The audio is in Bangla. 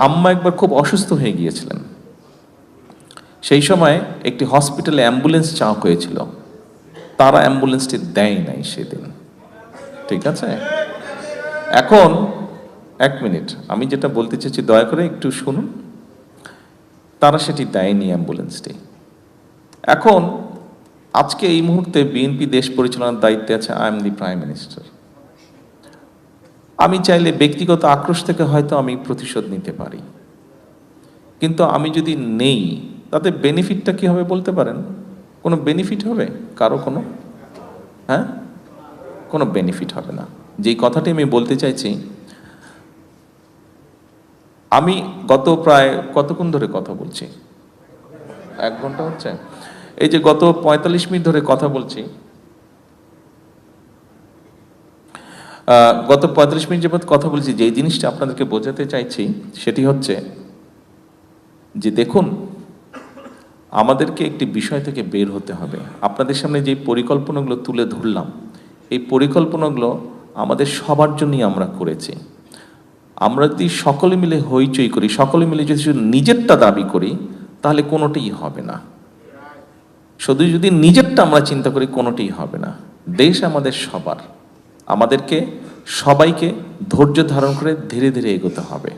আম্মা একবার খুব অসুস্থ হয়ে গিয়েছিলেন। সেই সময় একটি হসপিটালে অ্যাম্বুলেন্স চাওয়া হয়েছিল, তারা অ্যাম্বুলেন্সটি দেয় নাই সেদিন। ঠিক আছে, এখন এক মিনিট, আমি যেটা বলতে চাইছি দয়া করে একটু শুনুন। তারা সেটি দেয়নি অ্যাম্বুলেন্সটি। এখন আজকে এই মুহূর্তে বিএনপি দেশ পরিচালনার দায়িত্বে আছে, I am the prime minister. আমি চাইলে ব্যক্তিগত আক্রোশ থেকে হয়তো আমি প্রতিশোধ নিতে পারি, কিন্তু আমি যদি নেই তাতে বেনিফিটটা কি হবে বলতে পারেন? কোনো বেনিফিট হবে কারো? কোনো কোনো বেনিফিট হবে না। যেই কথাটি আমি বলতে চাইছি, আমি গত প্রায় কতক্ষণ ধরে কথা বলছি, 1 ঘন্টা হচ্ছে। এই যে গত 45 মিনিট ধরে কথা বলছি, গত 45 মিনিট যাবত কথা বলছি, যে জিনিসটা আপনাদেরকে বোঝাতে চাইছি সেটি হচ্ছে যে দেখুন, আমাদেরকে একটি বিষয় থেকে বের হতে হবে। আপনাদের সামনে যে পরিকল্পনাগুলো তুলে ধরলাম, এই পরিকল্পনাগুলো আমাদের সবার জন্যই আমরা করেছি। আমরা যদি সকলে মিলে হইচই করি, সকলে মিলে যদি শুধু নিজেরটা দাবি করি, তাহলে কোনোটাই হবে না। শুধু যদি নিজেরটা আমরা চিন্তা করি, কোনোটাই হবে না। দেশ আমাদের সবার, আমাদেরকে সবাইকে ধৈর্য ধারণ করে ধীরে ধীরে এগোতে হবে।